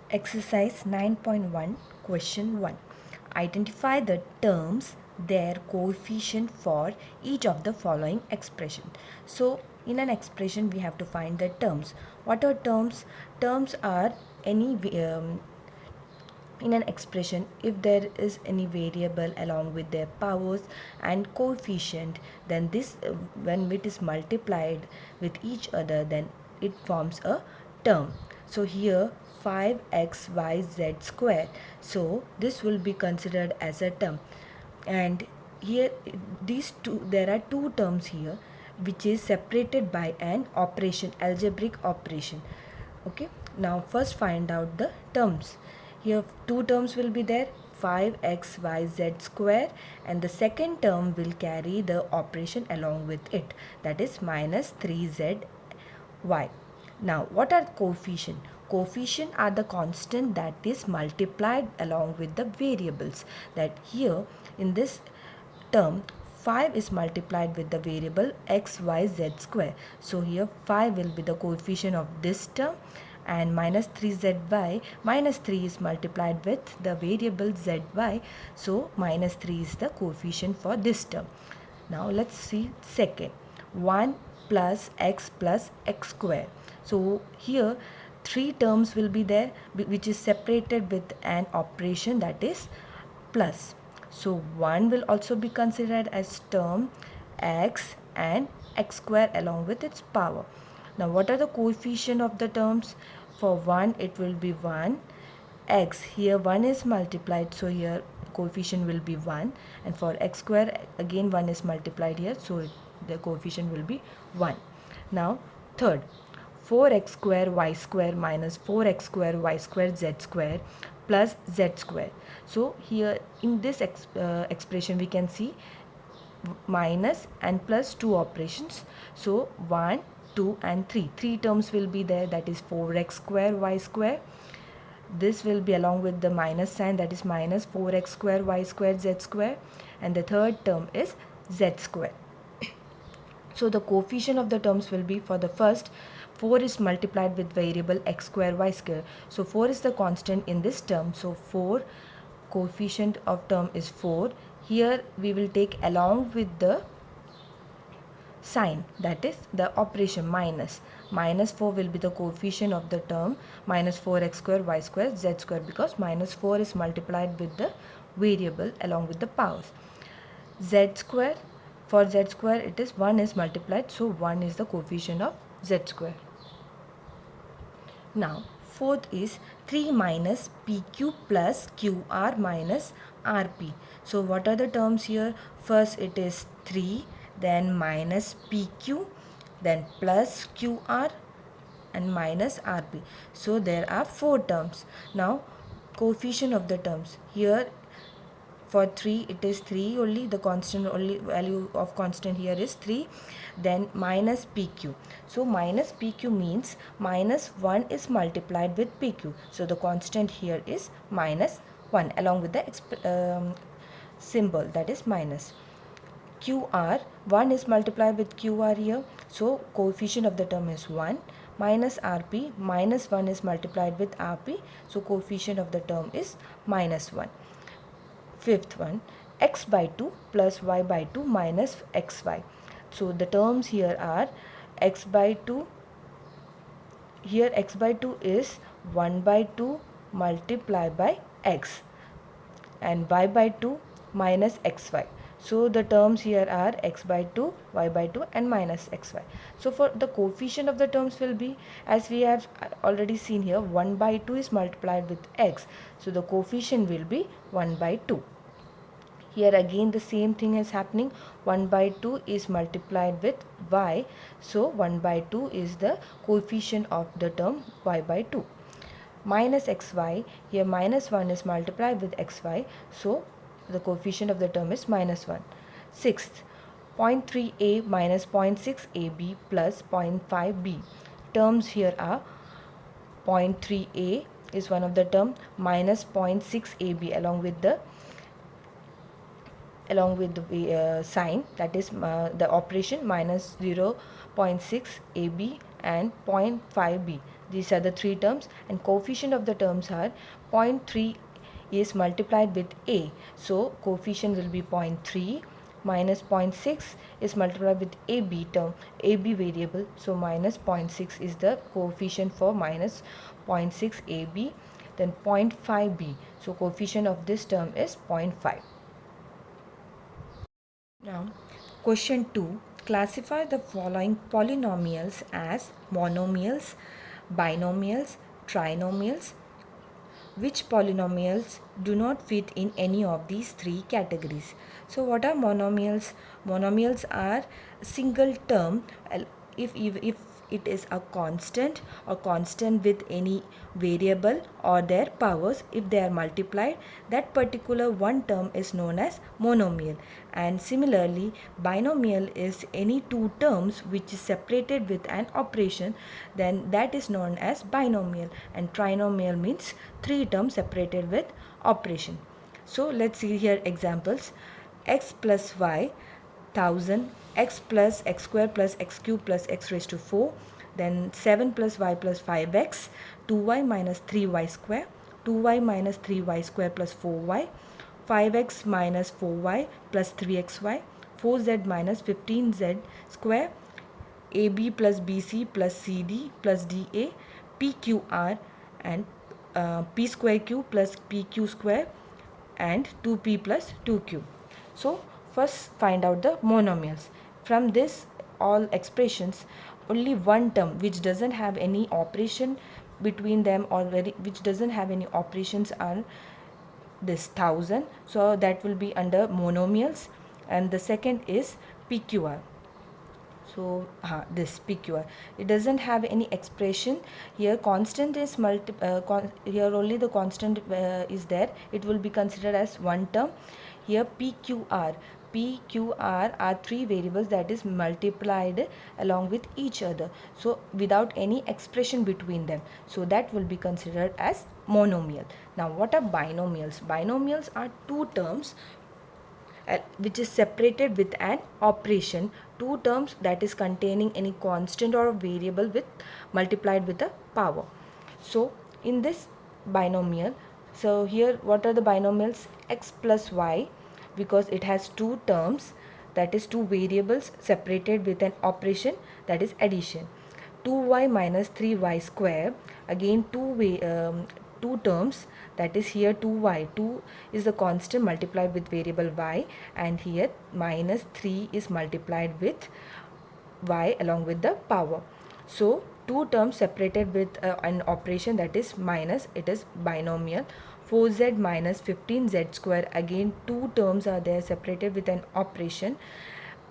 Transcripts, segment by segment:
Exercise 9.1 Question 1. Identify the terms, their coefficient for each of the following expression. So in an expression we have to find the terms. What are terms? Terms are any in an expression if there is any variable along with their powers and coefficient, then this when it is multiplied with each other, then it forms a term. So here 5xyz square, so this will be considered as a term. And here these two, there are two terms here which is separated by an operation, algebraic operation. Okay, now first find out the terms. Here two terms will be there, 5xyz square, and the second term will carry the operation along with it, that is minus 3zy. Now what are coefficient? Coefficient are the constant that is multiplied along with the variables. That here in this term 5 is multiplied with the variable xyz square. So here 5 will be the coefficient of this term, and minus 3zy, minus 3 is multiplied with the variable zy, so minus 3 is the coefficient for this term. Now let's see second, 1 plus x square. So here three terms will be there which is separated with an operation, that is plus. So 1 will also be considered as term x and x square along with its power. Now what are the coefficient of the terms? For 1 it will be 1, x, here 1 is multiplied, so here coefficient will be 1, and for x square again 1 is multiplied here, so the coefficient will be 1. Now third, 4x square y square minus 4x square y square z square plus z square. So here in this expression we can see minus and plus two operations. So 1, 2 and 3. Three terms will be there, that is 4x square y square. This will be along with the minus sign, that is minus 4x square y square z square, and the third term is z square. So the coefficient of the terms will be, for the first, 4 is multiplied with variable x square y square. So 4 is the constant in this term. So 4 coefficient of term is 4. Here we will take along with the sign, that is the operation minus. Minus 4 will be the coefficient of the term, minus 4x square y square z square, because minus 4 is multiplied with the variable along with the powers. Z square, for z square it is 1 is multiplied, so 1 is the coefficient of z square. Now fourth is 3 minus pq plus qr minus rp. So what are the terms here? First it is 3, then minus pq, then plus qr and minus rp. So there are four terms. Now coefficient of the terms, here for 3 it is 3 only, the constant only value of constant here is 3, then minus pq. So minus pq means minus 1 is multiplied with pq, so the constant here is minus 1 along with the symbol, that is minus. qr, 1 is multiplied with qr here, so coefficient of the term is 1, minus rp, minus 1 is multiplied with rp, so coefficient of the term is minus 1. Fifth one, x by 2 plus y by 2 minus xy. So the terms here are x by 2, here x by 2 is 1 by 2 multiplied by x, and y by 2 minus xy. So the terms here are x by 2, y by 2 and minus xy. So for the coefficient of the terms will be, as we have already seen here, 1 by 2 is multiplied with x. So the coefficient will be 1 by 2. Here again the same thing is happening, 1 by 2 is multiplied with y. So 1 by 2 is the coefficient of the term y by 2. Minus xy, here minus 1 is multiplied with xy. So the coefficient of the term is minus 1. Sixth, 0.3a minus 0.6ab plus 0.5b. Terms here are 0.3a is one of the term, minus 0.6ab along with the sign, that is the operation minus 0.6 ab and 0.5b. These are the three terms, and coefficient of the terms are 0.3 is multiplied with a, so coefficient will be 0.3, minus 0.6 is multiplied with ab term, ab variable, so minus 0.6 is the coefficient for minus 0.6 ab, then 0.5 b, so coefficient of this term is 0.5. Now, question 2. Classify the following polynomials as monomials, binomials, trinomials. Which polynomials do not fit in any of these three categories? So, what are monomials? Monomials are single term if it is a constant or constant with any variable or their powers. If they are multiplied, that particular one term is known as monomial. And similarly, binomial is any two terms which is separated with an operation, then that is known as binomial. And trinomial means three terms separated with operation. So let's see here examples. X plus y 1000, x plus x square plus x cube plus x raised to 4, then 7 plus y plus 5x, 2y minus 3y square, 2y minus 3y square plus 4y, 5x minus 4y plus 3xy, 4z minus 15z square, AB plus BC plus CD plus DA, PQR, and P square Q plus PQ square, and 2P plus 2Q. So first find out the monomials. From this all expressions, only one term which doesn't have any operation between them or which doesn't have any operations are this 1000, so that will be under monomials. And the second is PQR. So this PQR, it doesn't have any expression here. Constant is here only the constant is there, it will be considered as one term. Here PQR are three variables that is multiplied along with each other, so without any expression between them, so that will be considered as monomial. Now what are binomials? Binomials are two terms which is separated with an operation, two terms that is containing any constant or variable with multiplied with a power. So in this binomial, so here what are the binomials? X plus y, because it has two terms, that is two variables separated with an operation, that is addition. 2y minus 3y square, again two terms, that is here 2y, 2 is the constant multiplied with variable y, and here minus 3 is multiplied with y along with the power. So two terms separated with an operation, that is minus, it is binomial. 4z minus 15z square, again two terms are there separated with an operation.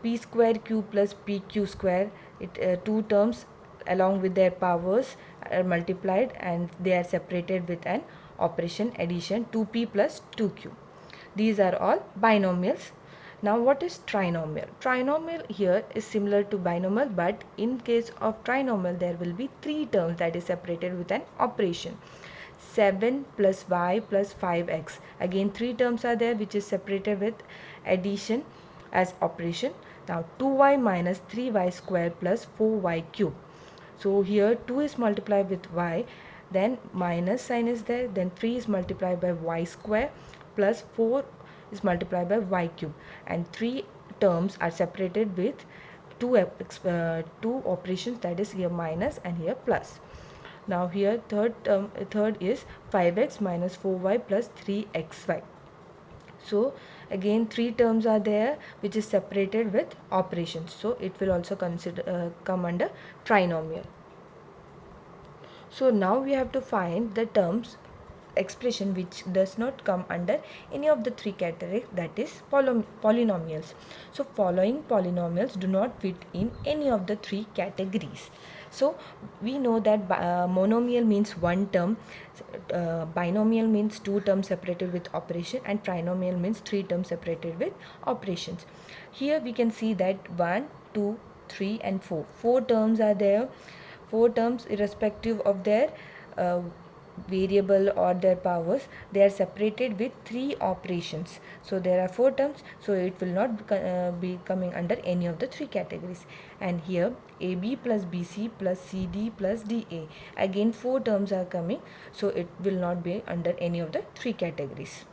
P square q plus pq square, two terms along with their powers are multiplied and they are separated with an operation addition, 2p plus 2q. These are all binomials. Now what is trinomial? Trinomial here is similar to binomial, but in case of trinomial there will be three terms that is separated with an operation. 7 plus y plus 5x, again three terms are there which is separated with addition as operation. Now 2y minus 3y square plus 4y cube. So here 2 is multiplied with y, then minus sign is there, then 3 is multiplied by y square plus 4 is multiplied by y cube, and three terms are separated with two operations, that is here minus and here plus. Now here third is 5x minus 4y plus 3xy. So again three terms are there which is separated with operations, so it will also come under trinomial. So now we have to find the terms expression which does not come under any of the three categories, that is polynomials. So following polynomials do not fit in any of the three categories. So we know that monomial means one term, binomial means two terms separated with operation, and trinomial means three terms separated with operations. Here we can see that 1, 2, 3 and 4. Four terms are there. Four terms irrespective of their variable or their powers, they are separated with three operations. So there are four terms, so it will not be coming under any of the three categories. And here AB plus BC plus CD plus DA. Again 4 terms are coming, so it will not be under any of the 3 categories.